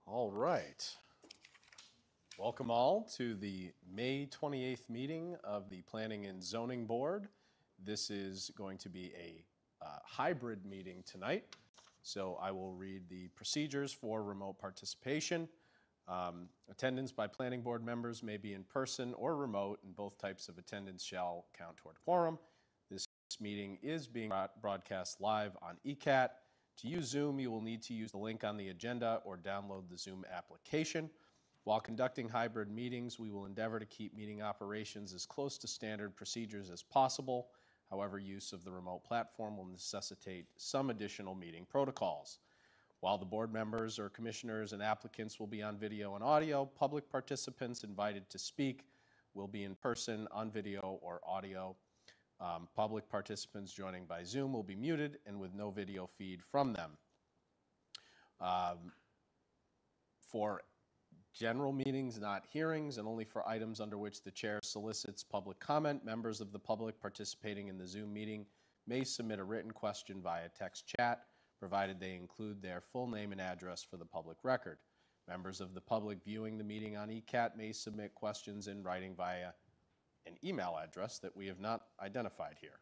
All right. Welcome all to the May 28th meeting of the Planning and Zoning Board. This is going to be a hybrid meeting tonight. So I will read the procedures for remote participation. Attendance by planning board members may be in person or remote, and both types of attendance shall count toward quorum. This meeting is being broadcast live on ECAT. To use Zoom, you will need to use the link on the agenda or download the Zoom application. While conducting hybrid meetings, we will endeavor to keep meeting operations as close to standard procedures as possible. However, use of the remote platform will necessitate some additional meeting protocols. While the board members or commissioners and applicants will be on video and audio, public participants invited to speak will be in person, on video or audio. Public participants joining by Zoom will be muted and with no video feed from them. For general meetings, not hearings, and only for items under which the chair solicits public comment, members of the public participating in the Zoom meeting may submit a written question via text chat, provided they include their full name and address for the public record. Members of the public viewing the meeting on ECAT may submit questions in writing via an email address that we have not identified here.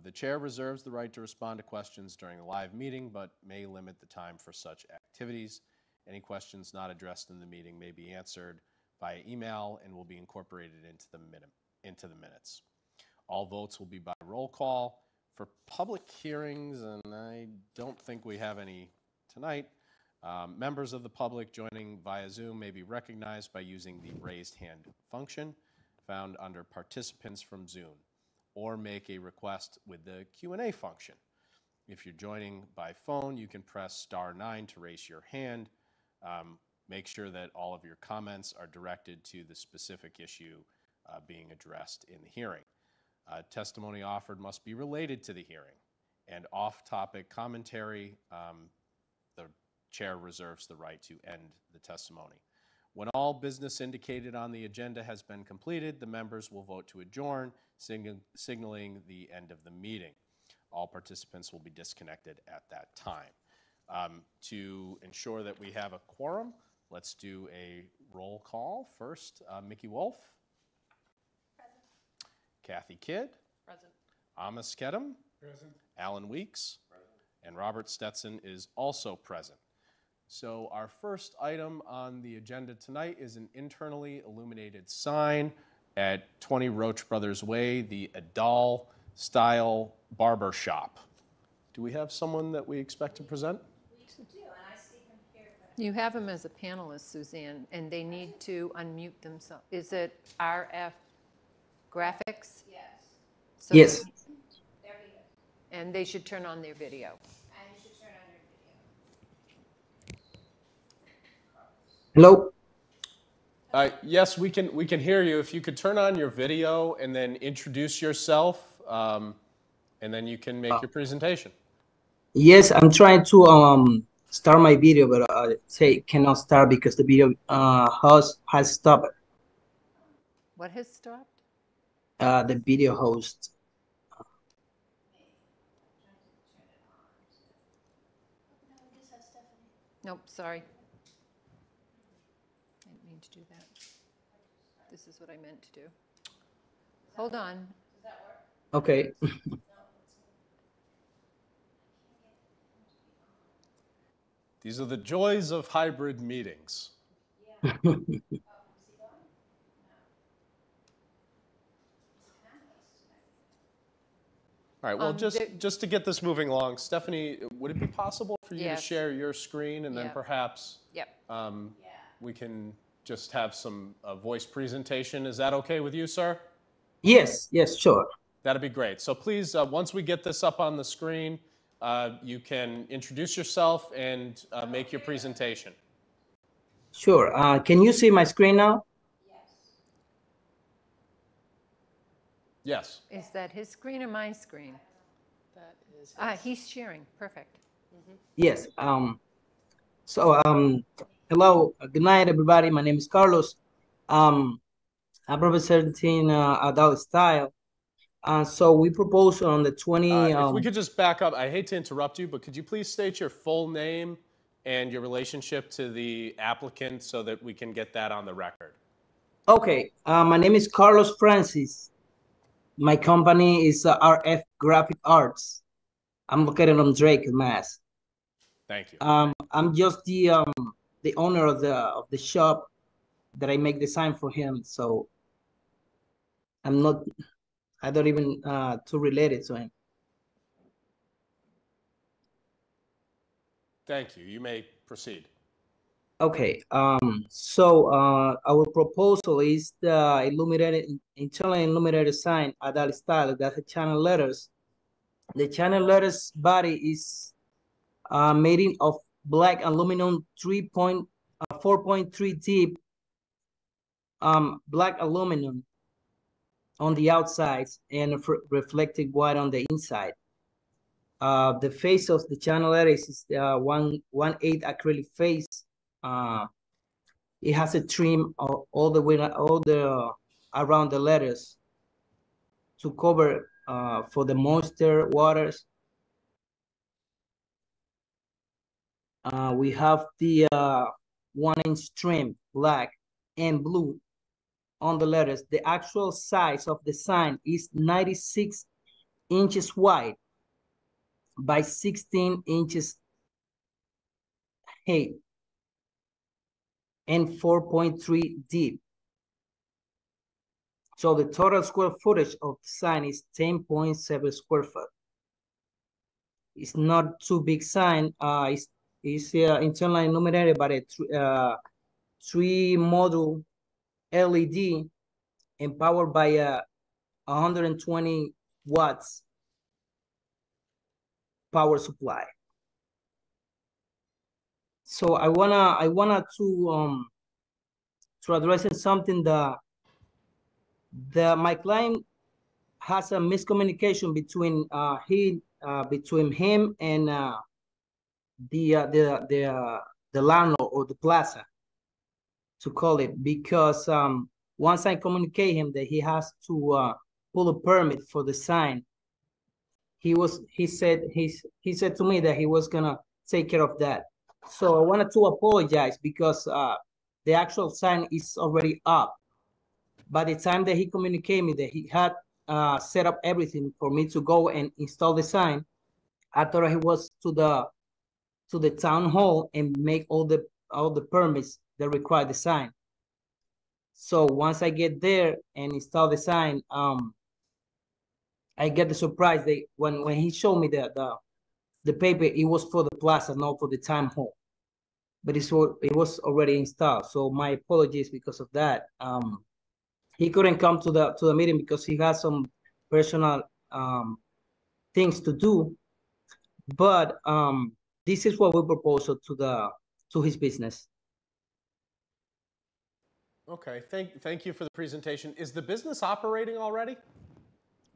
The chair reserves the right to respond to questions during the live meeting, but may limit the time for such activities. Any questions not addressed in the meeting may be answered via email and will be incorporated into the minutes. All votes will be by roll call. For public hearings, and I don't think we have any tonight, members of the public joining via Zoom may be recognized by using the raised hand function found under participants from Zoom, or make a request with the Q&A function. If you're joining by phone, you can press *9 to raise your hand. Make sure that all of your comments are directed to the specific issue being addressed in the hearing. Testimony offered must be related to the hearing, and off-topic commentary, the chair reserves the right to end the testimony. When all business indicated on the agenda has been completed, the members will vote to adjourn, signaling the end of the meeting. All participants will be disconnected at that time. To ensure that we have a quorum, let's do a roll call. First, Mickey Wolf. Present. Kathy Kidd. Present. Amos Kedem. Present. Alan Weeks. Present. And Robert Stetson is also present. So our first item on the agenda tonight is an internally illuminated sign at 20 Roach Brothers Way, the Adal Style Barber Shop. Do we have someone that we expect to present? We do, and I see him here. You have him as a panelist, Suzanne, and they need to unmute themselves. Is it RF Graphics? Yes. So Yes. There he is. And they should turn on their video. And you should turn on your Hello. Yes, we can hear you. If you could turn on your video and then introduce yourself, and then you can make your presentation. Yes, I'm trying to start my video, but say cannot start because the video host has stopped. What has stopped? The video host. Nope, sorry. I didn't mean to do that. This is what I meant to do. Hold on. Does that work? Okay. These are the joys of hybrid meetings. Yeah. Oh, is he going? No. He's a panelist tonight. All right, well, just to get this moving along, Stephanie, would it be possible for you to Yes. share your screen and then Yeah. perhaps Yep. Yeah. we can just have some voice presentation? Is that okay with you, sir? Yes. Yes. Sure. That'd be great. So please, once we get this up on the screen, you can introduce yourself and make your presentation. Sure. Can you see my screen now? Yes. Yes. Is that his screen or my screen? That is. He's sharing. Perfect. Yes. Hello. Good night, everybody. My name is Carlos. I'm representing Adult Style. So we propose on the 20. If we could just back up, I hate to interrupt you, but could you please state your full name and your relationship to the applicant so that we can get that on the record. Okay, my name is Carlos Francis. My company is RF Graphic Arts. I'm located on Drake, Mass. Thank you. I'm just the owner of the shop that I make design for him. So I don't even too related to him. Thank you. You may proceed. Okay, so our proposal is the internally illuminated sign Adal style. That's the channel letters. The channel letters body is made in of black aluminum 4.3 deep black aluminum on the outside and reflected white on the inside. The face of the channel letters is 1/8 acrylic face. It has a trim all the way around the letters to cover for the moisture waters. We have the 1-inch trim, black and blue on the letters. The actual size of the sign is 96 inches wide by 16 inches height and 4.3 deep. So the total square footage of the sign is 10.7 square foot. It's not too big sign. It's internally illuminated by a 3-module LED and powered by a 120 watts power supply. So I wanna to address something that my client has a miscommunication between between him and the landlord or the plaza, to call it, because once I communicate him that he has to pull a permit for the sign, he said to me that he was gonna take care of that. So I wanted to apologize because the actual sign is already up. By the time that he communicated me that he had set up everything for me to go and install the sign, I thought he was to the town hall and make all the permits that require the sign. So once I get there and install the sign, I get the surprise that when he showed me the paper, it was for the plaza, not for the town hall. But it was already installed. So my apologies because of that. He couldn't come to the meeting because he has some personal things to do. But this is what we propose to his business. Okay, thank you for the presentation. Is the business operating already?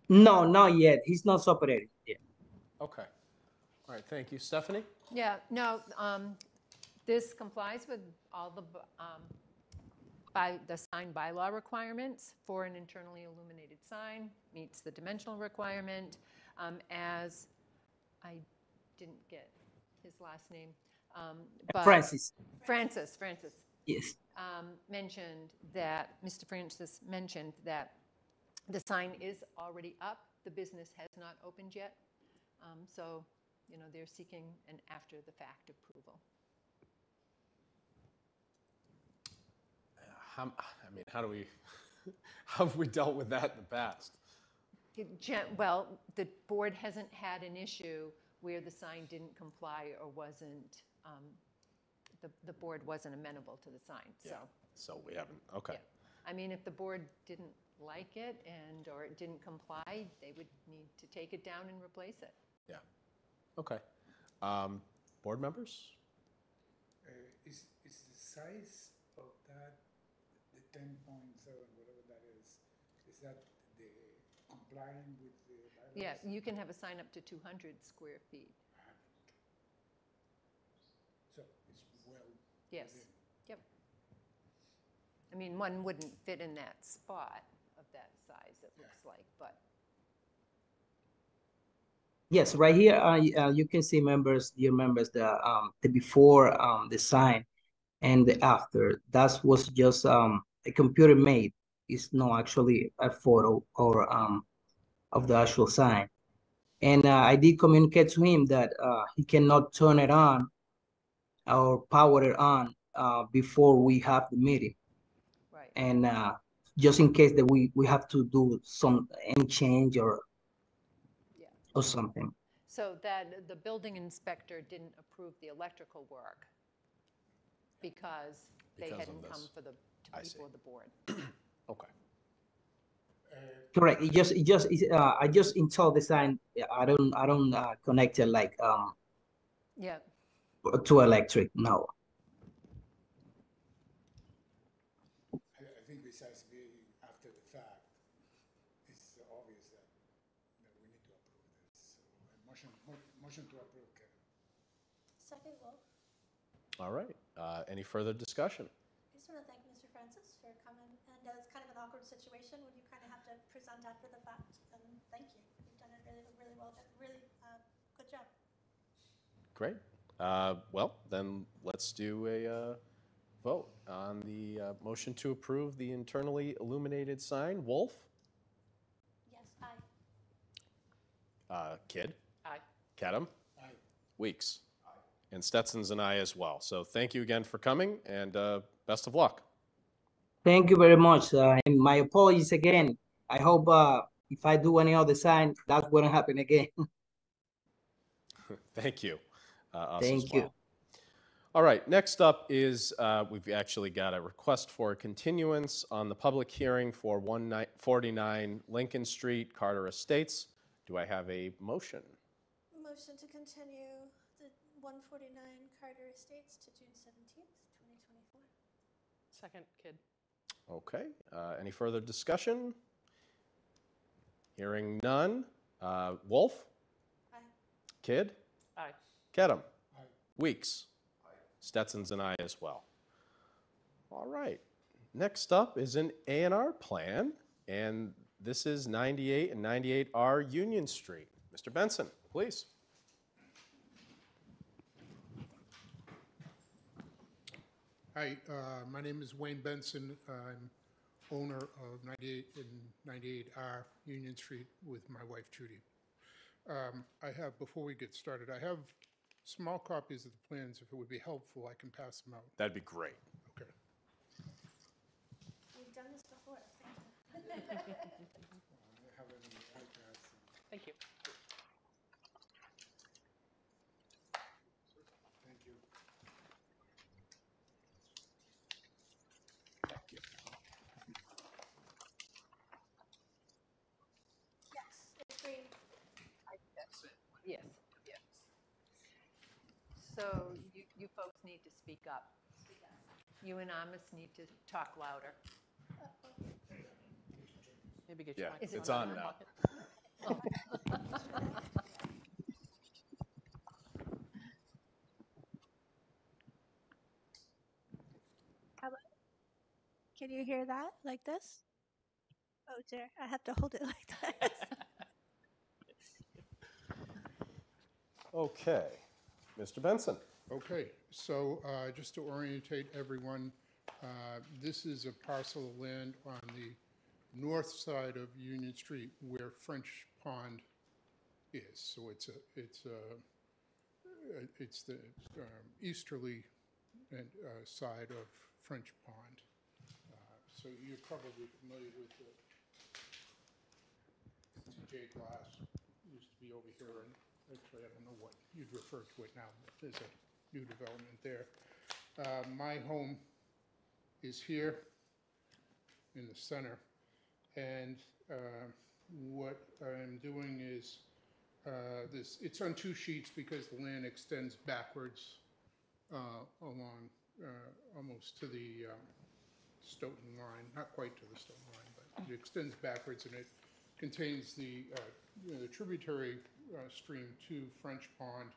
No, not yet. He's not operating yet. Okay. All right, thank you. Stephanie? Yeah, no, this complies with all the sign bylaw requirements for an internally illuminated sign, meets the dimensional requirement. As I didn't get his last name, but Francis. Francis. Yes. Mentioned that, Mr. Francis mentioned that the sign is already up. The business has not opened yet. So, they're seeking an after-the-fact approval. How have we dealt with that in the past? Well, the board hasn't had an issue where the sign didn't comply or wasn't, the board wasn't amenable to the sign, so. Yeah, so we haven't, okay. Yeah. I mean, if the board didn't like it or it didn't comply, they would need to take it down and replace it. Yeah, okay. Board members? Is the size of that, the 10.7, whatever that is that the complying with the bylaws? Yeah, you can have a sign up to 200 square feet. So it's well Yes. within. Yep. I mean, one wouldn't fit in that spot of that size, it looks like, but. Yes, right here, you can see members, dear members, the before the sign and the after. That was just a computer made. It's not actually a photo or of the actual sign. And I did communicate to him that he cannot turn it on or power it on before we have the meeting. Right. And just in case that we have to do any change Yeah. or something. So that the building inspector didn't approve the electrical work because they Because of hadn't come this. for I see. before the board. Okay. Correct. I just installed the sign. I don't connect it like Yeah. to electric. No. I think besides being after the fact, it's obvious that we need to approve this. So motion to approve, Kevin. Second, Wolf. All right. Any further discussion? I just want to thank Mr. Francis for coming, and it's kind of an awkward situation when you kind of have to present after the fact, and thank you. You've done it really, really well, really good job. Great. Well, then let's do a vote on the motion to approve the internally illuminated sign. Wolf? Yes, aye. Kidd? Aye. Kedem? Aye. Weeks? Aye. And Stetson's an aye as well. So thank you again for coming, and best of luck. Thank you very much. And my apologies again. I hope if I do any other sign, that wouldn't happen again. Thank you. Us Thank as you. well. All right, next up is we've actually got a request for a continuance on the public hearing for 149 Lincoln Street, Carter Estates. Do I have a motion? Motion to continue the 149 Carter Estates to June 17th, 2024. Second, Kidd. Okay, any further discussion? Hearing none. Wolf? Aye. Kidd? Aye. Kedem? Aye. Weeks? Stetson's an aye as well. All right. Next up is an A&R plan, and this is 98 and 98R Union Street. Mr. Benson, please. Hi, my name is Wayne Benson. I'm owner of 98 and 98R Union Street with my wife Judy. I have, before we get started, I have small copies of the plans. If it would be helpful, I can pass them out. That'd be great. Okay. We've done this before. Thank you. I have any iPads. Thank you. Thank you. Yes, it's green. Yes. Yes. So you folks need to speak up. You and Amos need to talk louder. Maybe get Yeah, your microphone it's in on your now. pocket. Can you hear that? Like this? Oh dear, I have to hold it like this. Okay. Mr. Benson. Okay, so just to orientate everyone, this is a parcel of land on the north side of Union Street where French Pond is. So it's the easterly side of French Pond. So you're probably familiar with the TJ Glass. Used to be over here, and actually I don't know what you'd refer to it now, but there's a new development there. My home is here in the center, and what I'm doing is it's on two sheets because the land extends backwards along almost to the Stoughton line, not quite to the Stoughton line, but it extends backwards, and it contains the tributary stream to French Pond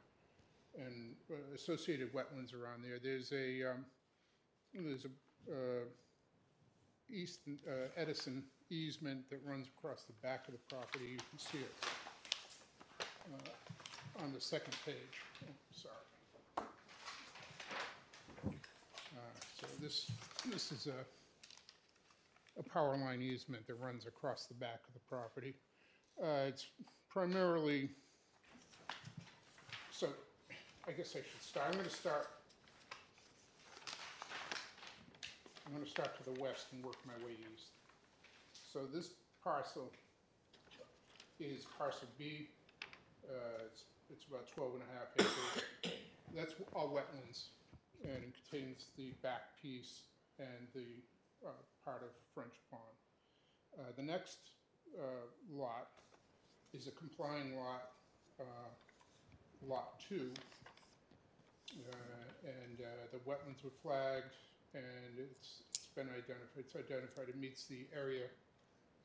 and associated wetlands around there. There's a Easton, Edison easement that runs across the back of the property. You can see it on the second page. Oh, sorry. So this is a power line easement that runs across the back of the property. It's primarily, so I guess I should start. I'm going to start to the west and work my way east. So this parcel is parcel B. It's about 12 and a half acres. That's all wetlands, and it contains the back piece and the part of French Pond. The next lot is a complying lot, Lot 2, and the wetlands were flagged, and it's been identified. It's identified. It meets the area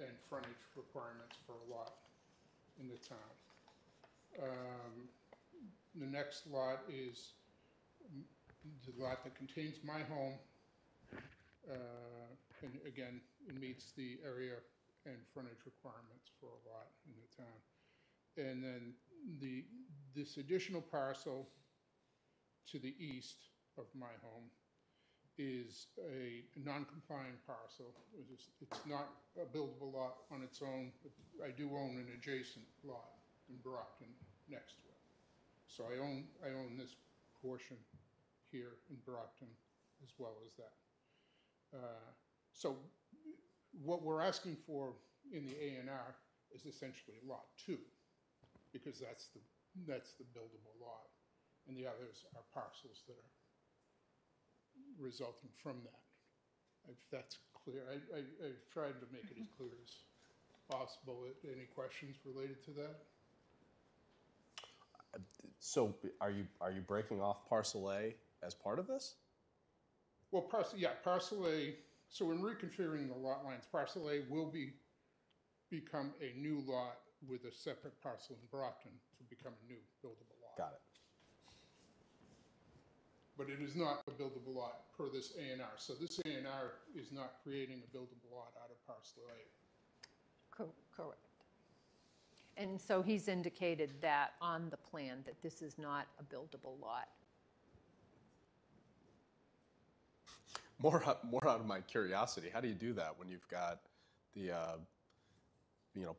and frontage requirements for a lot in the town. The next lot is the lot that contains my home, and again, it meets the area and frontage requirements for a lot in the town. And then this additional parcel to the east of my home is a non-compliant parcel. It's not a buildable lot on its own. I do own an adjacent lot in Brockton next to it. So I own this portion here in Brockton as well as that. So what we're asking for in the A&R is essentially lot 2, because that's the buildable lot, and the others are parcels that are resulting from that. If that's clear, I've tried to make it as clear as possible. Any questions related to that? So are you breaking off parcel A as part of this? Well, parcel A, so in reconfiguring the lot lines, parcel A will become a new lot with a separate parcel in Brockton to become a new buildable lot. Got it. But it is not a buildable lot per this A&R. So this A&R is not creating a buildable lot out of parcel A. Correct. And so he's indicated that on the plan, that this is not a buildable lot. More out of my curiosity, how do you do that when you've got the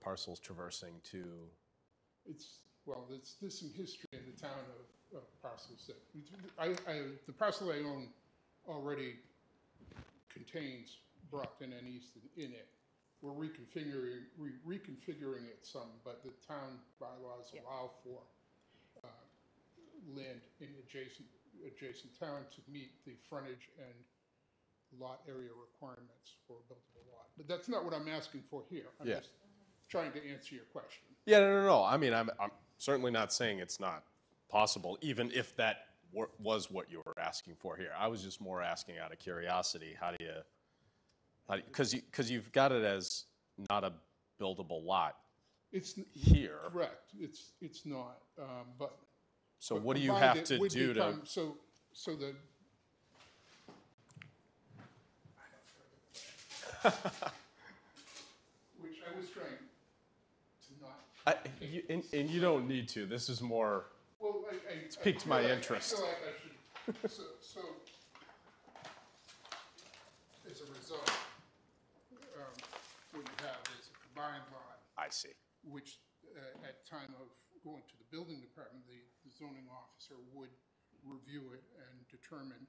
parcels traversing to? There's some history in the town of parcels that the parcel I own already contains Brockton and Easton in it. We're reconfiguring it some, but the town bylaws allow for land in adjacent town to meet the frontage and lot area requirements for a buildable lot. But that's not what I'm asking for here. I'm just trying to answer your question. Yeah, no. I mean, I'm certainly not saying it's not possible, even if that was what you were asking for here. I was just more asking out of curiosity, how do you, because you've got it as not a buildable lot. It's here. Correct. It's not. But so what do you have to do to? So the. Which I was trying to not. And you don't need to. This is more. Well, it's piqued my interest. I feel like I should. So as a result, what you have is a combined lot. I see. Which, at time of going to the building department, the zoning officer would review it and determine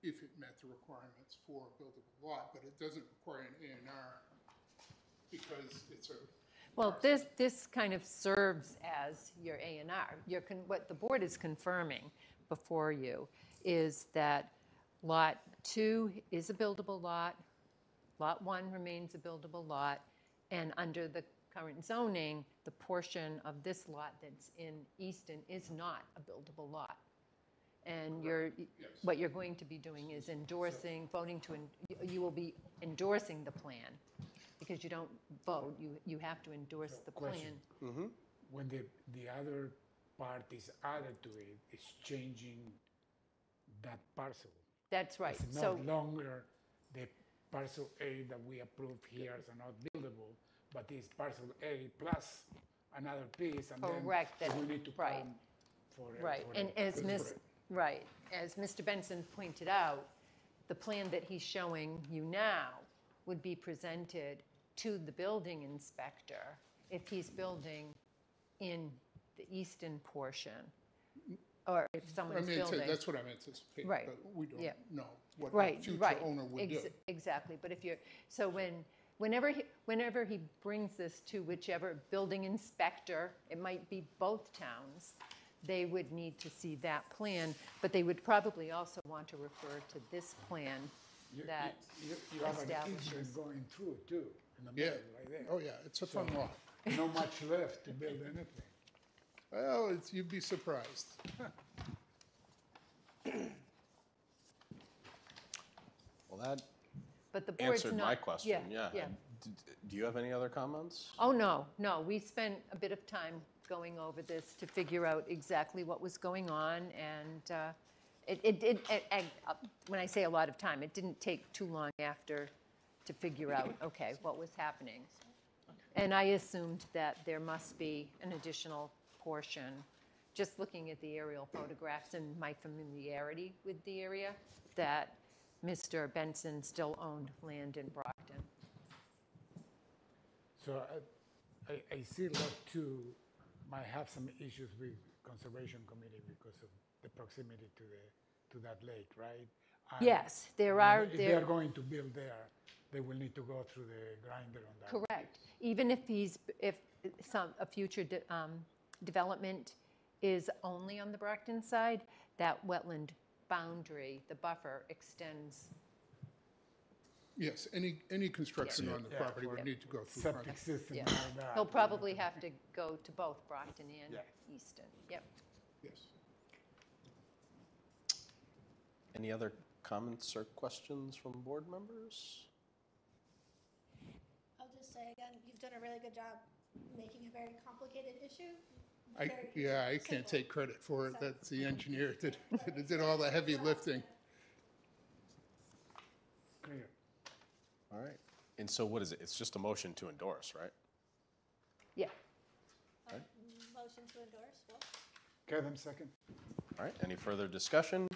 if it met the requirements for a buildable lot, but it doesn't require an A&R because it's a. Well, this kind of serves as your A&R. What the board is confirming before you is that Lot 2 is a buildable lot, Lot 1 remains a buildable lot, and under the current zoning, the portion of this lot that's in Easton is not a buildable lot. And what you're going to be doing is you will be endorsing the plan, because you don't vote, you have to endorse the plan. Mm-hmm. When the other part is added to it, it's changing that parcel. That's right. It's no longer the parcel A that we approved here as not buildable, but it's parcel A plus another piece, and correct, then we need to right. come Right, and as as Mr. Benson pointed out, the plan that he's showing you now would be presented to the building inspector if he's building in the eastern portion, or if someone's building. That's what I'm anticipating. Right, But we don't yeah. know what Right, the future right. owner would do. Exactly, but if you're, so whenever he brings this to whichever building inspector, it might be both towns, they would need to see that plan, but they would probably also want to refer to this plan that You have an establishes. easement going through too, in the Yeah. middle, right there. Oh, yeah, it's a fun lot. No much left to build anything. Well, you'd be surprised. Well, that But the board's answered not. my question, yeah. Yeah. Do you have any other comments? Oh, no, we spent a bit of time going over this to figure out exactly what was going on, and when I say a lot of time, it didn't take too long after to figure out, okay, what was happening. And I assumed that there must be an additional portion, just looking at the aerial photographs and my familiarity with the area, that Mr. Benson still owned land in Brockton. So I see lot 2 might have some issues with Conservation Committee because of the proximity to that lake, right? And Yes, there are. If they are going to build there, they will need to go through the grinder on that. Correct. Even if a future development is only on the Brockton side, that wetland boundary, the buffer extends. Yes, any construction on the Yeah, property for would need to go through. Septic system Yeah. and all that. He'll probably have to go to both Brockton and Easton. Yep. Yes. Any other comments or questions from board members? I'll just say again, you've done a really good job making a very complicated issue. I very can't simple. take credit for it. So- That's the engineer that did all the heavy lifting. Clear. All right. And so what is it? It's just a motion to endorse, right? Yeah. Motion to endorse, Wolf? Kevin, second. All right. Any further discussion?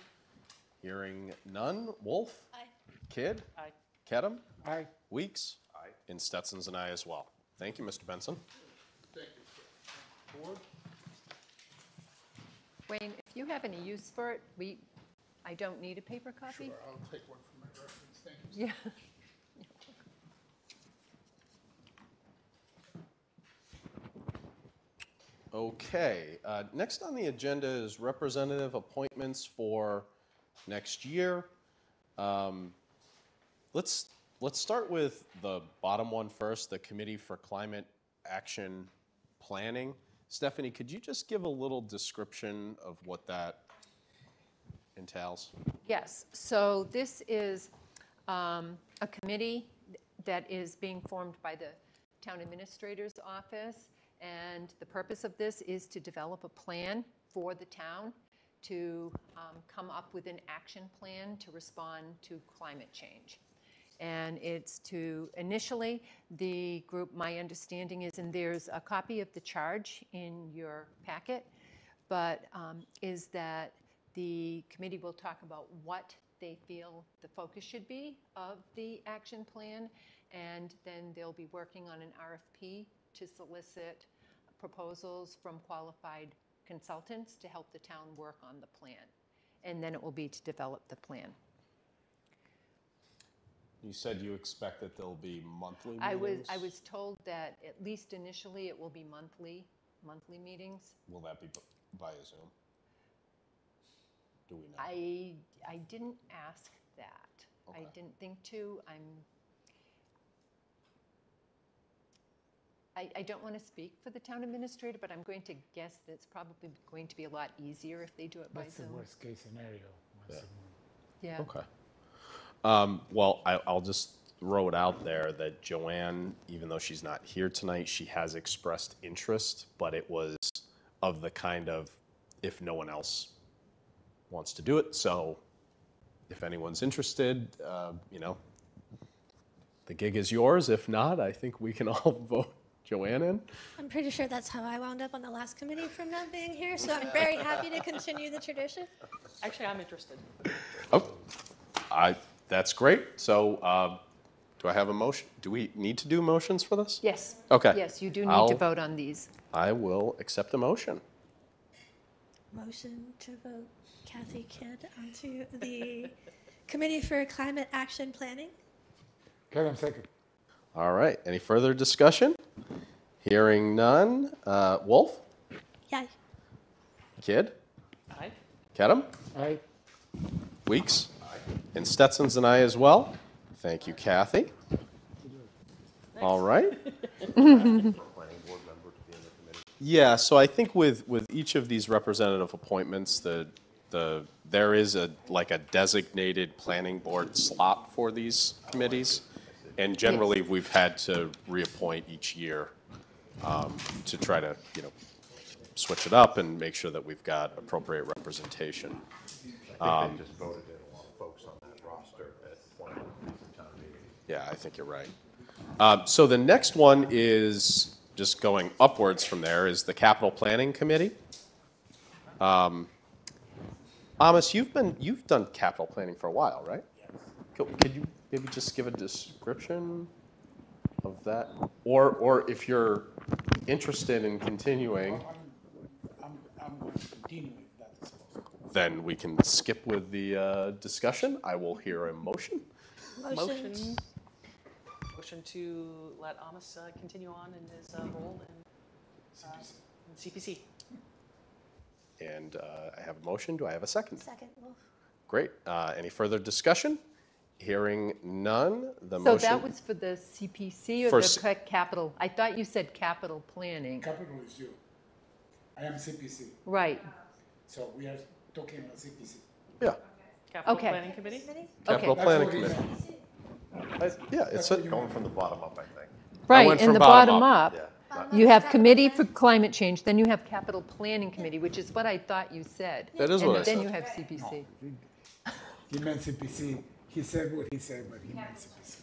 Hearing none. Wolf? Aye. Kidd? Aye. Kedem? Aye. Weeks? Aye. And Stetson's an aye as well. Thank you, Mr. Benson. Thank you. Board? Wayne, if you have any use for it, I don't need a paper copy. Sure, I'll take one for my reference. Thank you. Yeah. Okay, next on the agenda is representative appointments for next year. Let's start with the bottom one first, the Committee for Climate Action Planning. Stephanie, could you just give a little description of what that entails? Yes, so this is a committee that is being formed by the Town Administrator's Office, and the purpose of this is to develop a plan for the town to come up with an action plan to respond to climate change. And it's to, initially, the group, my understanding is, and there's a copy of the charge in your packet, but is that the committee will talk about what they feel the focus should be of the action plan, and then they'll be working on an RFP to solicit proposals from qualified consultants to help the town work on the plan. And then it will be to develop the plan. You said you expect that there'll be monthly I meetings? was told that at least initially it will be monthly meetings. Will that be via Zoom? Do we know? I didn't ask that. I Okay. didn't think to. I don't want to speak for the town administrator, but I'm going to guess that it's probably going to be a lot easier if they do it by That's the Zoom. worst case scenario. once a month. Yeah. Okay. Well, I'll just throw it out there that Joanne, even though she's not here tonight, she has expressed interest, but it was of the kind of, if no one else wants to do it. So if anyone's interested, the gig is yours. If not, I think we can all vote Joanne in? I'm pretty sure that's how I wound up on the last committee from not being here, so I'm very happy to continue the tradition. Actually, I'm interested. Oh, that's great. So do I have a motion? Do we need to do motions for this? Yes. Okay. Yes, you do need I'll- to vote on these. I will accept the motion. Motion to vote Kathy Kidd onto the Committee for Climate Action Planning. Okay, I'm second. All right. Any further discussion? Hearing none. Wolf? Yay. Kidd? Aye. Kedem? Aye. Weeks? And Stetson's and I as well. Thank you, Kathy. All right. Yeah, so I think with each of these representative appointments, there is a designated planning board slot for these committees. And generally, we've had to reappoint each year to try to, switch it up and make sure that we've got appropriate representation. I think they just voted in a lot of folks on that roster at one of the recent town meetings. Yeah, I think you're right. So the next one is, just going upwards from there, is the Capital Planning Committee. Amos, you've done capital planning for a while, right? Could you maybe just give a description of that? Or if you're interested in continuing, I'm going to continue if that is possible. then we can skip with the discussion. I will hear a motion. Motion. Motion to let Amos continue on in his role in CPC. And I have a motion. Do I have a second? Second, Wolf. Great. Any further discussion? Hearing none, the So motion. that was for the CPC or For the capital? I thought you said capital planning. Capital is you. I am CPC, Right. so we are talking about CPC. Yeah, Capital Okay. Planning Committee? Committee? Capital Okay. Planning That's what Committee. he meant. Yeah, it's a, Going from the bottom up, I think. Right, went in from the bottom bottom up. up, Yeah. you have Committee for Climate Change, then you have Capital Planning Committee, which is what I thought you said. that is what I And then said. you have CPC. He meant CPC. He said what he said, but he meant CPC.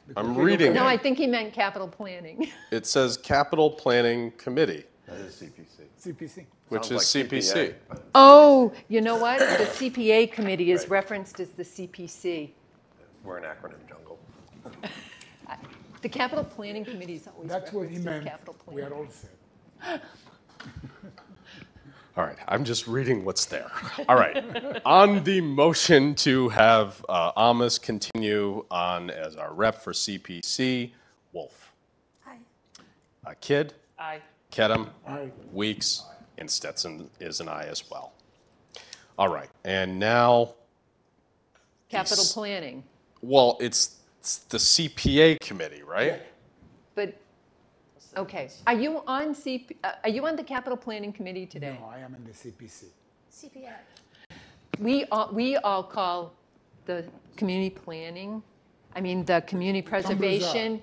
Because I'm we don't reading No, have- I think he meant capital planning. It says Capital Planning Committee, That is CPC. CPC. which Sounds is like CPC. CPA, but Oh, you know what? The CPA Committee is referenced as the CPC. we're an acronym jungle. The Capital Planning Committee is always That's what he referenced as meant. capital We are planning. all set. All right, I'm just reading what's there. All right, on the motion to have Amos continue on as our rep for CPC, Wolf, Aye. Kidd, Aye. Kedem, Aye. Weeks, and Stetson is an aye as well. All right, and now, Capital These- planning. well, it's the CPA committee, right? But, okay, are you on are you on the Capital Planning Committee today? No, I am in the CPC. CPA. We all call the community planning, the Community Preservation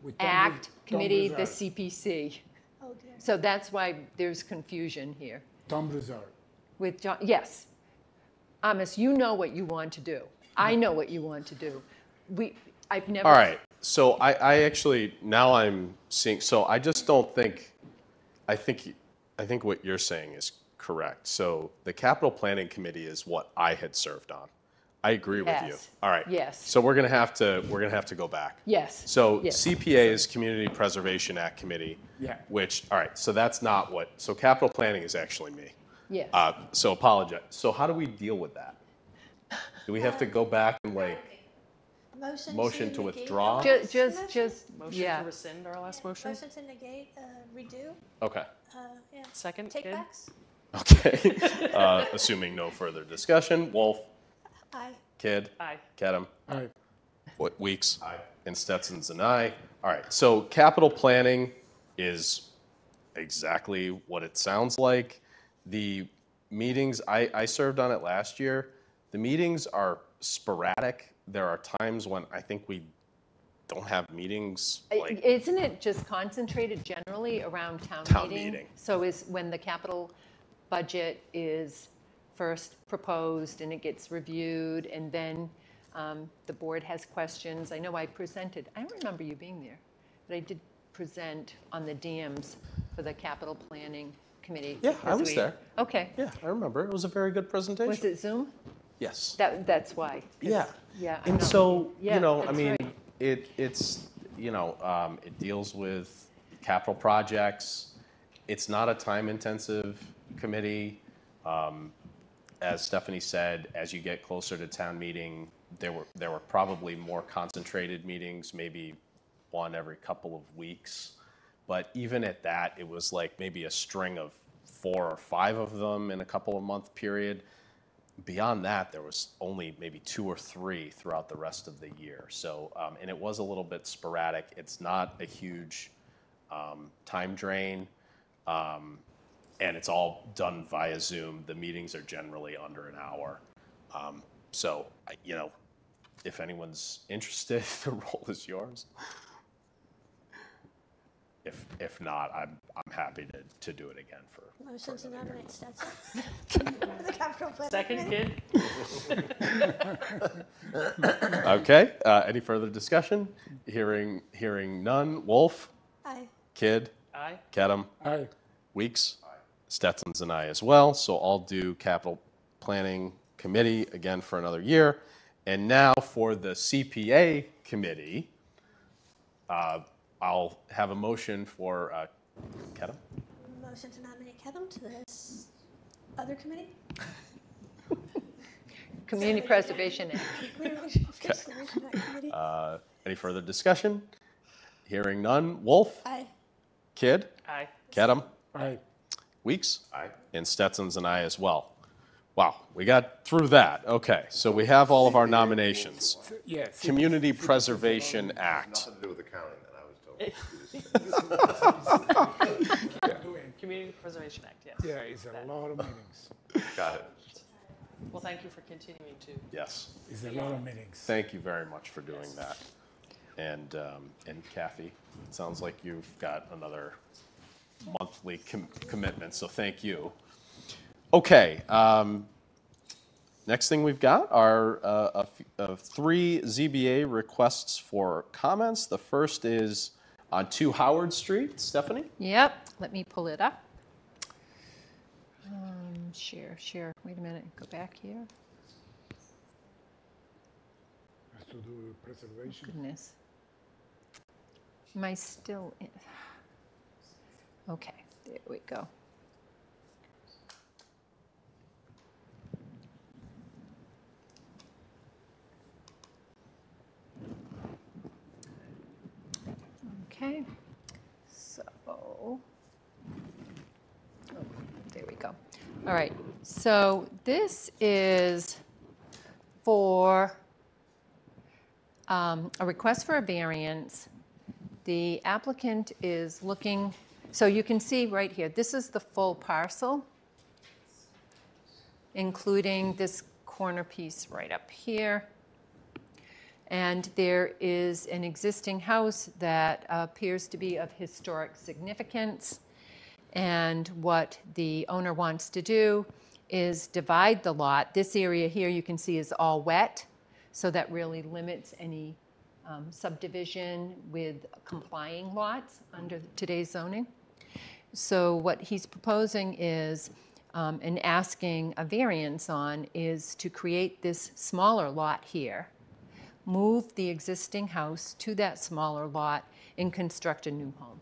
With Tom Act Tom Committee, the Broussard. CPC. Oh dear. So that's why there's confusion here. Tom Broussard. With John, yes. Amos, you know what you want to do. I know what you want to do. I've never. All right, so I actually, now I'm seeing, so I just don't think, I think what you're saying is correct. So the capital planning committee is what I had served on. I agree with you. Yes. All right. Yes. So we're gonna have to go back. Yes. So Yes. CPA is Community Preservation Act Committee. Yeah. Which, all right, so that's not what, so capital planning is actually me. Yes. So apologize. So how do we deal with that? Do we have to go back and motion to negate withdraw? the Just, motion? Motion yeah. to rescind our last motion. Motion to negate, redo, Okay. yeah. Second, Take Kidd. backs? Okay. Assuming no further discussion, Wolf, Aye. Kidd, Aye. Kedem, Aye. Weeks, and Stetson's an aye. All right, so capital planning is exactly what it sounds like. The meetings, I served on it last year. The meetings are sporadic. There are times when I think we don't have meetings, like, Isn't it just concentrated generally around Town town meeting? meeting. So is when the capital budget is first proposed and it gets reviewed and then the board has questions. I know I presented, I don't remember you being there, but I did present on the dams for the capital planning committee. Yeah, I because was there. Okay. Yeah, I remember. It was a very good presentation. Was it Zoom? Yes. That's why. 'cause- Yeah. Yeah. I'm And not so, looking- yeah, you know, I that's mean, right. it's, you know, it deals with capital projects. It's not a time-intensive committee. As Stephanie said, as you get closer to town meeting, there were probably more concentrated meetings, maybe one every couple of weeks. But even at that, it was like maybe a string of 4 or 5 of them in a couple of month period. Beyond that, there was only maybe 2 or 3 throughout the rest of the year. So, and it was a little bit sporadic. It's not a huge time drain, and it's all done via Zoom. The meetings are generally under an hour. So, you know, if anyone's interested, the role is yours. If not, I'm happy to do it again for Motion to another year. nominate Stetson for the capital planning Second, committee. Kid? Okay, any further discussion? Hearing none. Wolf, Aye. Kidd, Aye. Kedem, Aye. Weeks, Stetson's and I as well. So I'll do capital planning committee again for another year. And now for the CPA committee, I'll have a motion for Kedem. Motion to nominate Kevin to this other committee. Community Preservation Act. Preservation Act Committee. Any further discussion? Hearing none. Wolf, Aye. Kidd, Aye. Kedem, Aye. Weeks, and Stetson's and I as well. Wow, we got through that. Okay, so we have all of our nominations. Yes. Community Preservation Act. Nothing to do with accounting, then I was told. Community Preservation Act, yes. Yeah, it's a lot of meetings. Got it. Well, thank you for continuing to. Yes, It's a lot of meetings. thank you very much for doing that. And Kathy, it sounds like you've got another monthly commitment, so thank you. Okay, next thing we've got are 3 ZBA requests for comments. The first is on 2 Howard Street. Stephanie? Yep, let me pull it up. Share, wait a minute, go back here. Has to do with preservation. Goodness. Am I still in? Okay, there we go. Okay, so, oh, there we go. All right, so this is for a request for a variance. The applicant is looking, so you can see right here, this is the full parcel, including this corner piece right up here. And there is an existing house that appears to be of historic significance. And what the owner wants to do is divide the lot. This area here you can see is all wet, so that really limits any subdivision with complying lots under today's zoning. So what he's proposing is, and asking a variance on, is to create this smaller lot here, move the existing house to that smaller lot, and construct a new home.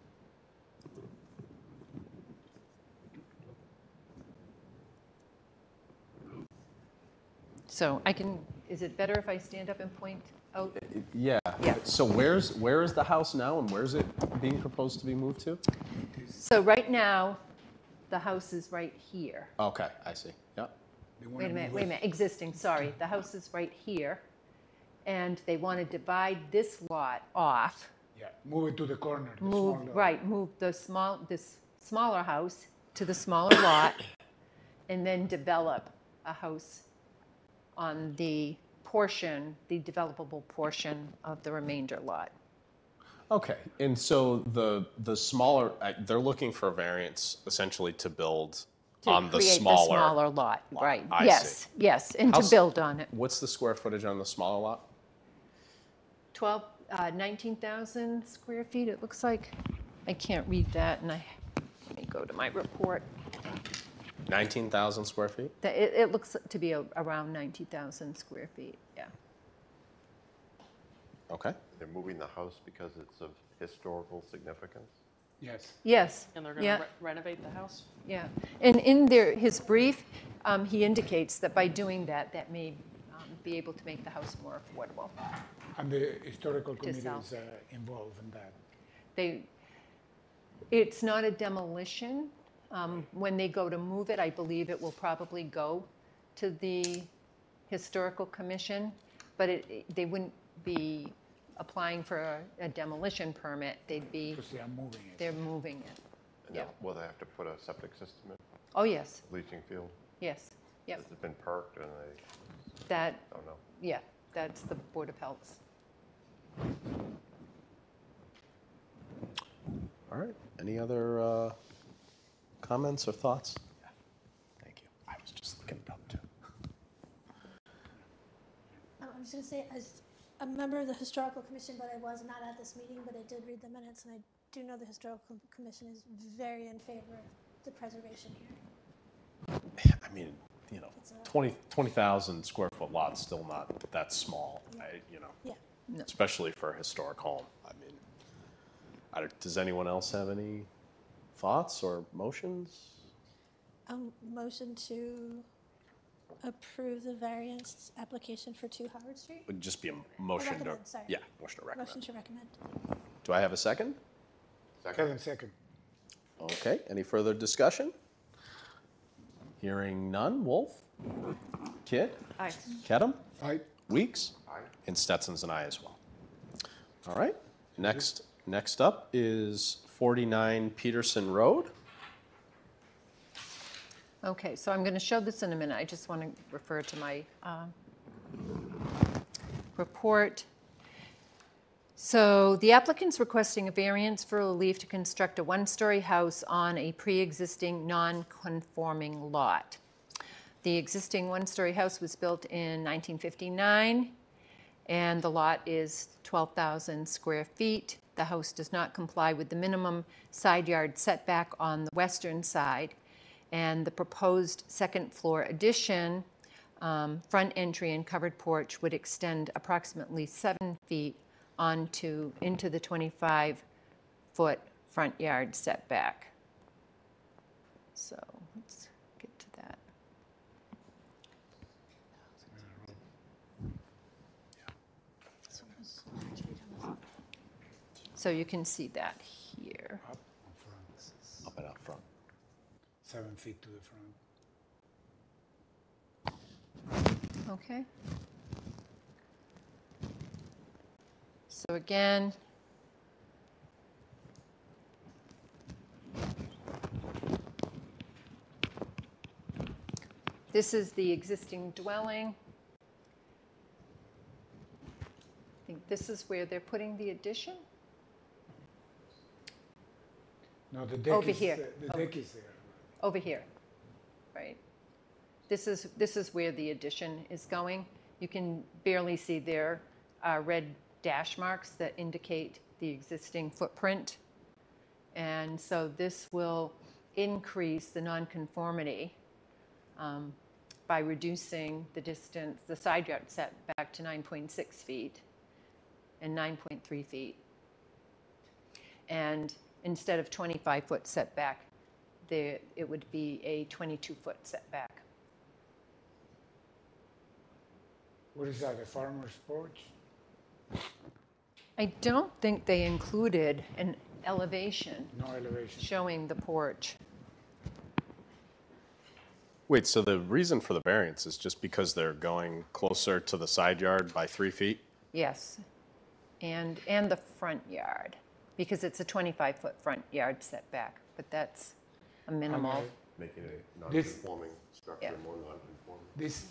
So I can, is it better if I stand up and point out? Yeah. Yeah. So where is the house now, and where's it being proposed to be moved to? So right now, the house is right here. Okay, I see. Yep. Wait a minute, existing, sorry. The house is right here, and they want to divide this lot off, Yeah, move it to the corner. the move, small lot. right, move this smaller house to the smaller lot, and then develop a house on the portion, the developable portion of the remainder lot. Okay, and so the smaller, they're looking for a variance essentially to build To on the create smaller. lot, right. I Yes, see. yes, and to How's- build on it. What's the square footage on the smaller lot? 19,000 square feet, it looks like. I can't read that, and let me go to my report. 19,000 square feet? It looks to be around 90,000 square feet, yeah. Okay. They're moving the house because it's of historical significance? Yes. Yes. And they're going yeah. to renovate the house? Yeah, and in his brief, he indicates that by doing that, that may be able to make the house more affordable. And the historical committee sell. is involved in that. It's not a demolition. When they go to move it, I believe it will probably go to the historical commission, but they wouldn't be applying for a demolition permit. They'd be, Because they are moving it. they're moving it. And Yeah. will they have to put a septic system in, Oh, yes, leaching field? yes, yep. Has it been perked and they That, don't know? yeah, that's the Board of Health's. All right. Any other comments or thoughts? Yeah. Thank you. I was just looking it up too. I'm just going to say, as a member of the Historical Commission, but I was not at this meeting, but I did read the minutes, and I do know the Historical Commission is very in favor of the preservation here. I mean, you know, It's a- 20,000 square foot lot's still not that small, you know, Yeah. No. especially for a historic home. I mean, does anyone else have any thoughts or motions? Motion to approve the variance application for 2 Howard Street? Would just be a motion to, recommend, sorry. yeah, motion to recommend. Motion to recommend. Do I have a second? Kevin, second. Okay, any further discussion? Hearing none. Wolf? Kidd? Aye. Kedem? Aye. Weeks? Aye. And Stetson's an aye as well. All right, next up is 49 Peterson Road. Okay, so I'm going to show this in a minute. I just want to refer to my report. So the applicant's requesting a variance for relief to construct a one-story house on a pre-existing non-conforming lot. The existing one-story house was built in 1959, and the lot is 12,000 square feet. The house does not comply with the minimum side yard setback on the western side, and the proposed second floor addition, front entry and covered porch would extend approximately 7 feet into the 25-foot front yard setback. So let's get to that. So you can see that here. Up in front. Up and out front. 7 feet to the front. Okay. So again, this is the existing dwelling. I think this is where they're putting the addition. No, the deck Over is here. The deck is there. Over here, right? This is where the addition is going. You can barely see there are red dash marks that indicate the existing footprint. And so this will increase the nonconformity by reducing the distance, the side yard setback to 9.6 feet and 9.3 feet. And instead of 25-foot setback, it would be a 22-foot setback. What is that, a farmer's porch? I don't think they included an elevation No elevation. showing the porch. Wait, so the reason for the variance is just because they're going closer to the side yard by 3 feet? Yes, and the front yard, because it's a 25-foot front yard setback, but that's a minimal. Making a This- non-conforming structure Yeah. more non-conforming.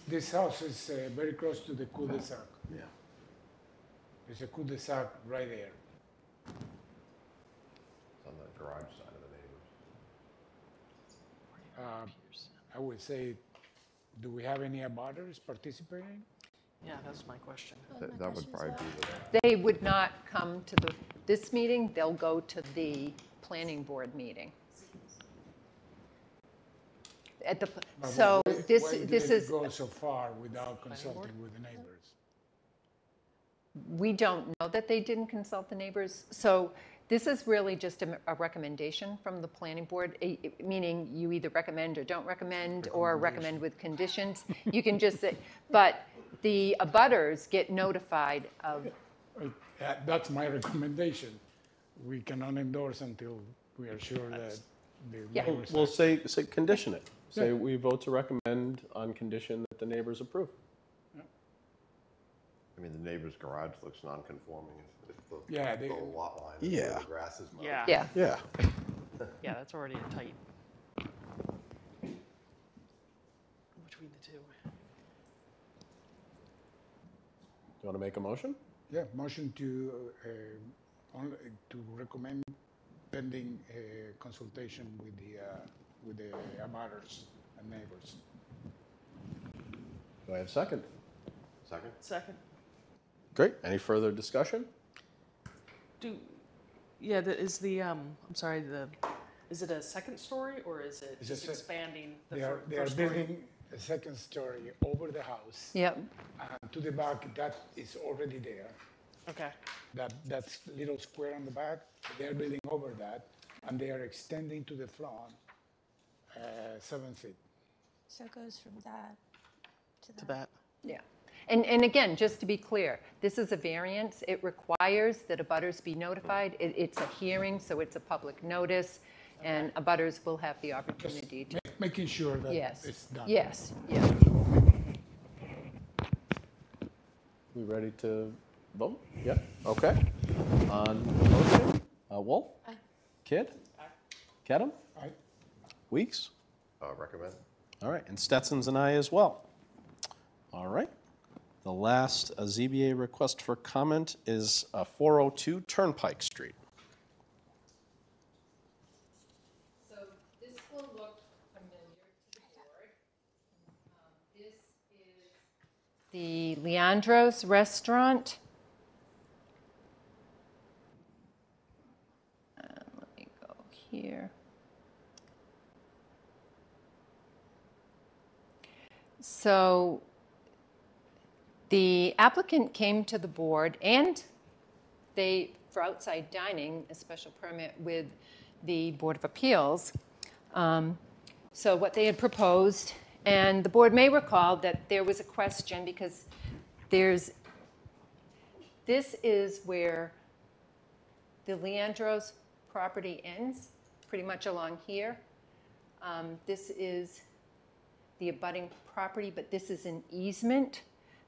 This house is very close to the cul-de-sac. Yeah. There's a cul-de-sac right there. It's on the garage side of the neighbors. I would say, do we have any abutters participating? Yeah, that's my question. That My would question as probably well. be the, They would not come to this meeting, they'll go to the planning board meeting. At the, But so why this did is, it go so far without consulting with the neighbors? we don't know that they didn't consult the neighbors. So this is really just a recommendation from the planning board, meaning you either recommend or don't recommend, or recommend with conditions. You can just say, but the abutters get notified of. That's my recommendation. We cannot endorse until we are sure that the Yeah. neighbors. We'll say condition it. Say Yeah. we vote to recommend on condition that the neighbors approve. I mean, the neighbor's garage looks non-conforming if Yeah, the lot line is Yeah. where the grass is mowed. Yeah. Yeah. Yeah. Yeah, that's already tight. Between the two. You want to make a motion? Yeah, motion to recommend pending consultation with the abutters and neighbors. Do I have a second? Second? Second. Great. Any further discussion? Is the, I'm sorry, is it a second story or is it It's just a expanding the They are first story? building a second story over the house. Yep. And to the back, that is already there. Okay, That's little square on the back. They're building over that, and they are extending to the front 7 feet. So it goes from that to that. to that. Yeah. And again, just to be clear, this is a variance. It requires that abutters be notified. It's a hearing, so it's a public notice, and abutters will have the opportunity to. Making sure that Yes. it's done. Yes. Yeah. We ready to vote? Yeah. Okay. On the motion, Wolf? Aye. Kidd? Aye. Kedem? Aye. Weeks? Recommend? All right. And Stetson's an aye as well. All right. The last ZBA request for comment is 402 Turnpike Street. So this will look familiar to the board. This is the Leandro's Restaurant. Let me go here. So the applicant came to the board and for outside dining, a special permit with the Board of Appeals. So what they had proposed, and the board may recall that there was a question because this is where the Leandro's property ends, pretty much along here. This is the abutting property, but this is an easement.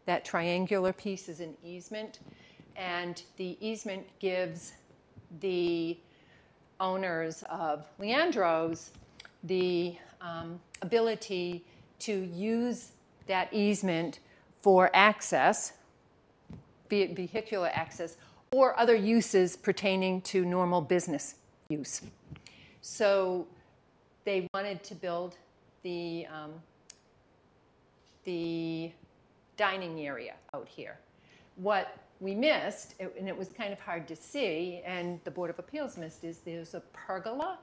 That triangular piece is an easement, and the easement gives the owners of Leandro's the ability to use that easement for access, be it vehicular access, or other uses pertaining to normal business use. So they wanted to build the dining area out here. What we missed, and it was kind of hard to see, and the Board of Appeals missed, is there's a pergola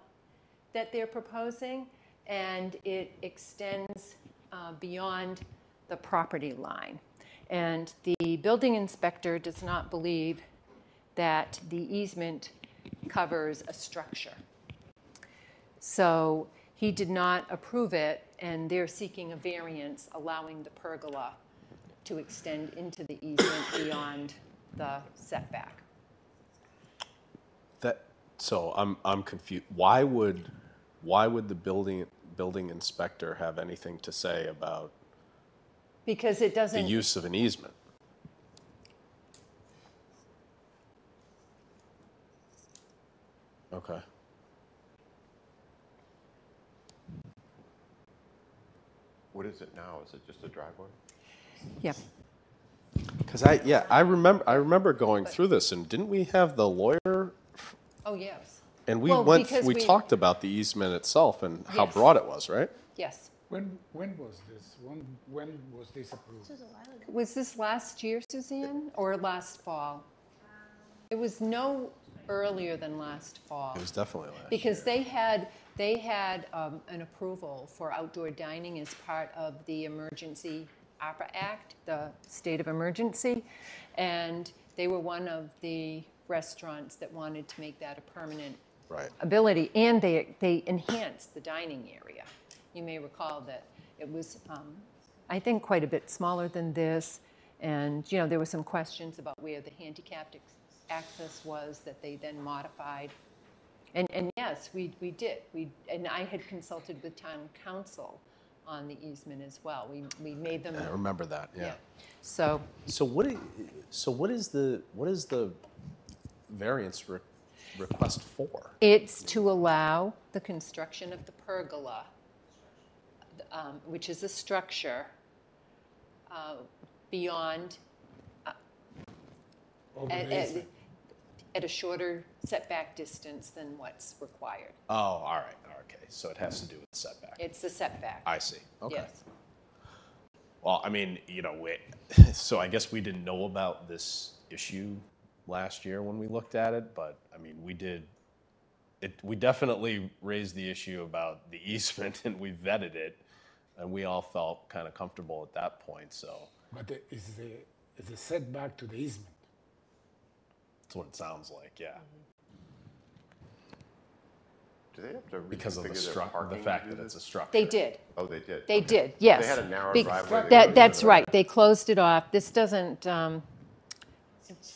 that they're proposing, and it extends beyond the property line. And the building inspector does not believe that the easement covers a structure. So he did not approve it, and they're seeking a variance allowing the pergola to extend into the easement beyond the setback. So I'm confused. Why would the building inspector have anything to say about Because it the doesn't. use of an easement? Okay. What is it now? Is it just a driveway? Yep. Because I remember going through this, and didn't we have the lawyer? Oh, yes. And we Well, because we we- talked about the easement itself and how Yes. broad it was, right? Yes. When was this? When was this approved? This was a while ago. Was this last year, Suzanne, or last fall? It was no, earlier than last fall. It was definitely last Because year. they had an approval for outdoor dining as part of the Emergency ARPA Act, the state of emergency, and they were one of the restaurants that wanted to make that a permanent Right. ability, and they enhanced the dining area. You may recall that it was, I think, quite a bit smaller than this, and there were some questions about where the handicapped access was that they then modified. And yes, we did. And I had consulted with town council on the easement as well. We made them. I remember that. Yeah. So So what is the variance request for? it's to allow the construction of the pergola, which is a structure beyond Over the at, easement. at a shorter setback distance than what's required. Oh, all right. Okay. So it has to do with setback. It's the setback. I see. Okay. Yes. Well, I mean, so I guess we didn't know about this issue last year when we looked at it, but I mean, we definitely raised the issue about the easement and we vetted it, and we all felt kind of comfortable at that point, so But is the setback to the easement? that's what it sounds like, yeah. Do they have to Because of the reconfigure their the parking fact to that do it's a this? structure. They did. Oh, they did? They Okay. did, yes. They had a narrow Be- driveway. they That, couldn't that's get right. They closed it off. This doesn't,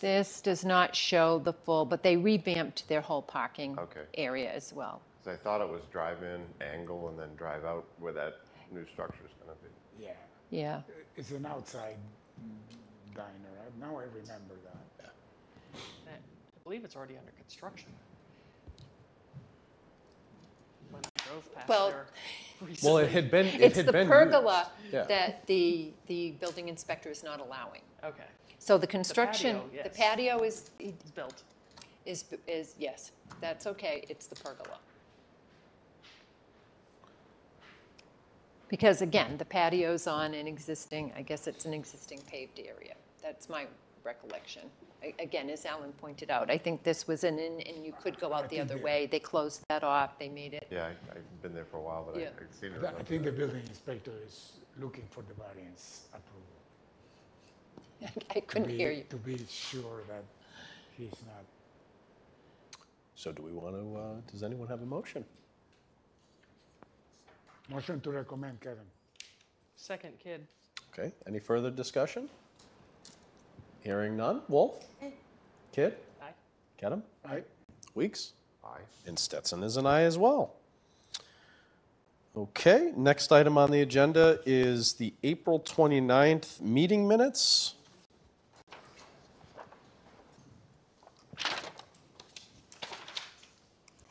this does not show the full, but they revamped their whole parking Okay. area as well. 'Cause I thought it was drive in, angle, and then drive out where that new structure is going to be. Yeah. Yeah. It's an outside diner. Now I remember that. I believe it's already under construction. When I drove past Well- there recently. Well, it had been It's the pergola Yeah. that the building inspector is not allowing. Okay, So the construction, patio, the yes. patio it's built. is, yes, that's okay. It's the pergola. Because again, the patio's on an existing, I guess it's an existing paved area. That's my recollection. Again, as Alan pointed out, I think this was and you could go out the other way. They closed that off, they made it. Yeah, I've been there for a while, but Yeah. I seem to I remember think the that. building inspector is looking for the variance approval. I couldn't hear you. To be sure that he's not. So do we want to, does anyone have a motion? Motion to recommend, Kevin. Second kid. Okay, any further discussion? Hearing none. Wolf? Aye. Kid? Aye. Kedem? Aye. Weeks? Aye. And Stetson is an aye as well. Okay, next item on the agenda is the April 29th meeting minutes.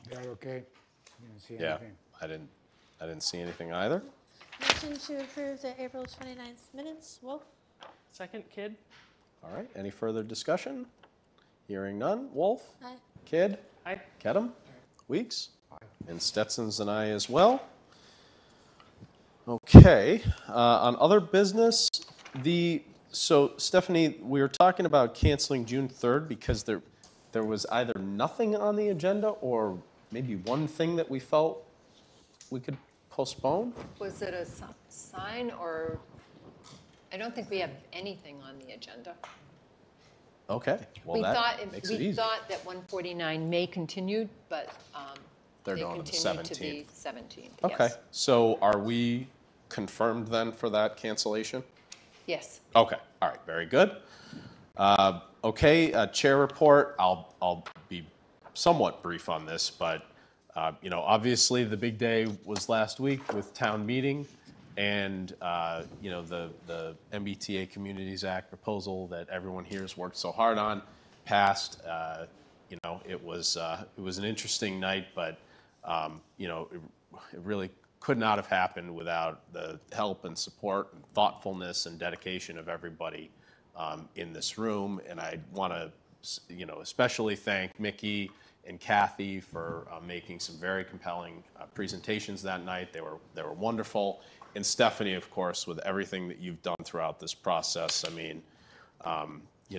They are okay? Didn't see Yeah, anything? I didn't see anything either. Motion to approve the April 29th minutes. Wolf? Second kid. All right, any further discussion? Hearing none. Wolf? Aye. Kid? Aye. Kedem? Weeks? And Stetson's an aye as well. Okay, on other business, so Stephanie, we were talking about canceling June 3rd because there was either nothing on the agenda or maybe one thing that we felt we could postpone? Was it a sign or, I don't think we have anything on the agenda. Okay, well, that makes it We easy. thought that 149 may continue, but They're they going to the continue to be 17th. Okay, Yes. so are we confirmed then for that cancellation? Yes. Okay, all right, very good. Okay, chair report, I'll be somewhat brief on this, but, obviously the big day was last week with town meeting and, the MBTA Communities Act proposal that everyone here has worked so hard on passed. It was an interesting night, but, it really could not have happened without the help and support and thoughtfulness and dedication of everybody in this room. And I want to, especially thank Mickey and Kathy for making some very compelling presentations that night. They were wonderful. And Stephanie, of course, with everything that you've done throughout this process. I mean,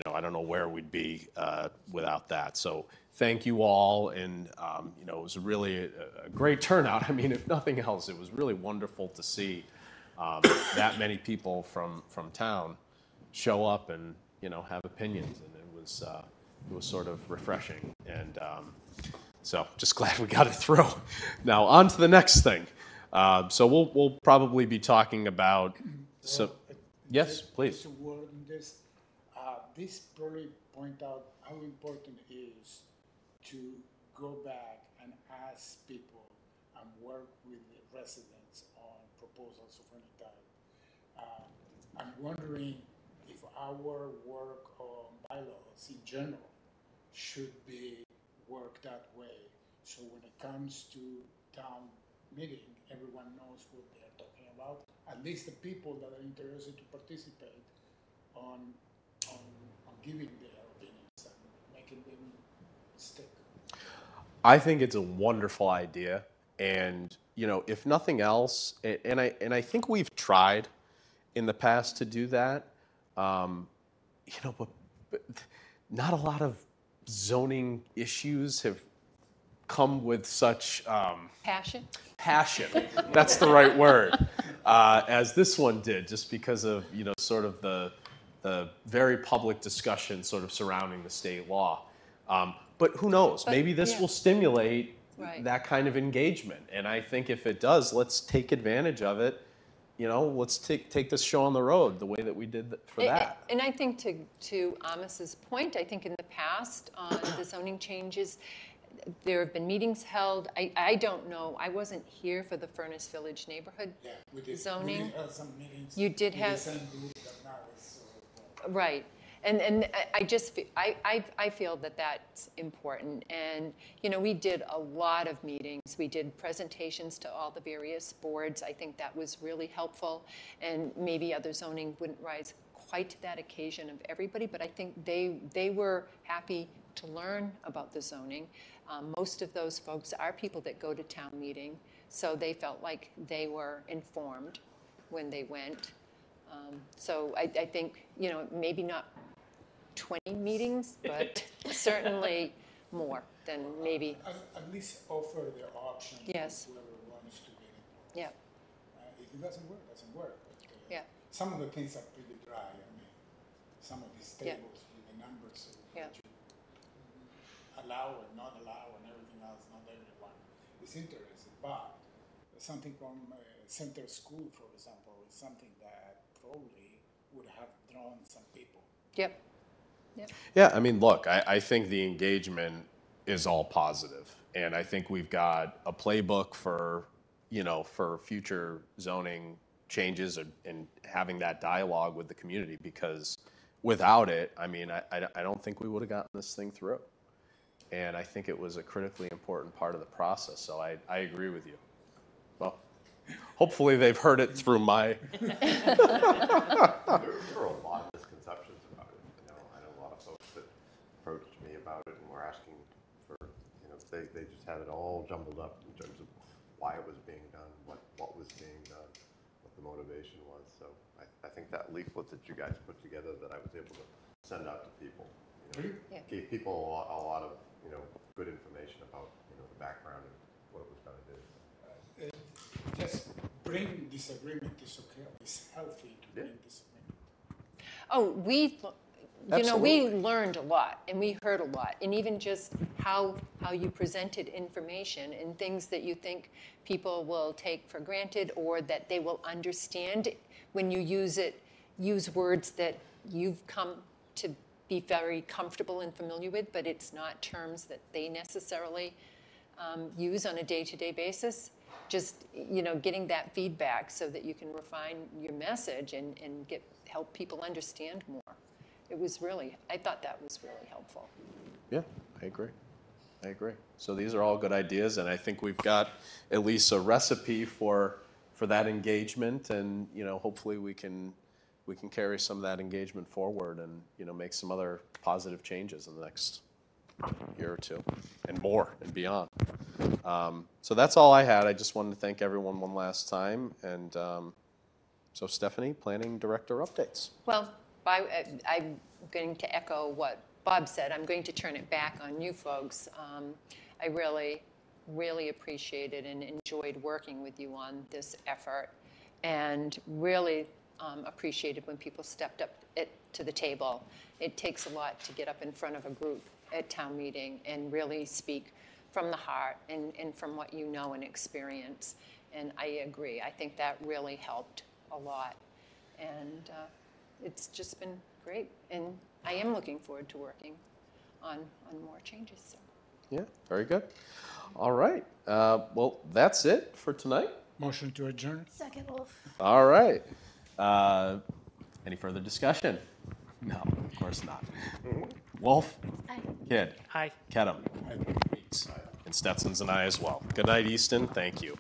I don't know where we'd be without that. So thank you all, and it was really a great turnout. I mean, if nothing else, it was really wonderful to see that many people from town show up and have opinions, and it was sort of refreshing, and so just glad we got it through. Now on to the next thing. So we'll probably be talking about. So yes, please. Just a word on this. This probably point out how important it is to go back and ask people and work with the residents on proposals of any type. I'm wondering if our work on bylaws in general should be worked that way. So when it comes to town meeting, everyone knows what they're talking about. At least the people that are interested to participate on giving their opinions and making them stick. I think it's a wonderful idea, and if nothing else, and I think we've tried in the past to do that, but not a lot of zoning issues have come with such Passion? passion. That's the right word, as this one did, just because of sort of the very public discussion sort of surrounding the state law. But who knows? Maybe this will stimulate that kind of engagement. And I think if it does, let's take advantage of it. Let's take this show on the road the way that we did for that. And I think to Amos's point, I think in the past on the zoning changes, there have been meetings held. I don't know. I wasn't here for the Furnace Village neighborhood zoning. We did have some meetings. You did with have the same group that now is right. And I just I feel that that's important. And we did a lot of meetings. We did presentations to all the various boards. I think that was really helpful. And maybe other zoning wouldn't rise quite to that occasion of everybody, but I think they were happy to learn about the zoning. Most of those folks are people that go to town meeting, so they felt like they were informed when they went. So I think, maybe not 20 meetings, but certainly more than maybe. At least offer the option Yes. to whoever wants to get involved. Yeah. If it doesn't work, it doesn't work. But, Yeah. Some of the things are pretty dry. I mean, some of these Yeah. tables with the numbers of Yeah. what you allow and not allow and everything else, not everyone is interested. But something from Center School, for example, is something that probably would have drawn some people. Yep. Yeah, I mean, look, I think the engagement is all positive, and I think we've got a playbook for future zoning changes and having that dialogue with the community, because without it, I mean, I don't think we would have gotten this thing through. And I think it was a critically important part of the process, so I agree with you. Well, hopefully they've heard it through my... There were a lot of misconceptions about it. I know a lot of folks that approached me about it and were asking for, they just had it all jumbled up in terms of why it was being done, what was being done, what the motivation was. So I think that leaflet that you guys put together that I was able to send out to people, gave people a lot of, good information about, the background and what it was going to do. Just bring disagreement is okay. It's healthy to bring disagreement. Oh, we Absolutely. learned a lot, and we heard a lot, and even just how you presented information and things that you think people will take for granted or that they will understand when you use words that you've come to be very comfortable and familiar with, but it's not terms that they necessarily use on a day-to-day basis. Just getting that feedback so that you can refine your message and help people understand more. I thought that was really helpful. Yeah, I agree. So these are all good ideas, and I think we've got at least a recipe for that engagement, and hopefully we can carry some of that engagement forward and make some other positive changes in the next year or two and more and beyond. So that's all I had. I just wanted to thank everyone one last time, and so Stephanie, planning director updates. Well, I'm going to echo what Bob said. I'm going to turn it back on you folks. I really, really appreciated and enjoyed working with you on this effort, and really appreciated when people stepped up to the table. It takes a lot to get up in front of a group at town meeting and really speak from the heart and from what you know and experience. And I agree. I think that really helped a lot. And it's just been great. And I am looking forward to working on more changes. So. Yeah, very good. All right. Well, that's it for tonight. Motion to adjourn? Second, Wolf. All right. Any further discussion? No, of course not. Wolf? Aye. Kidd? Aye. Kedem? Meeks? And Stetson's and I as well. Good night, Easton. Thank you.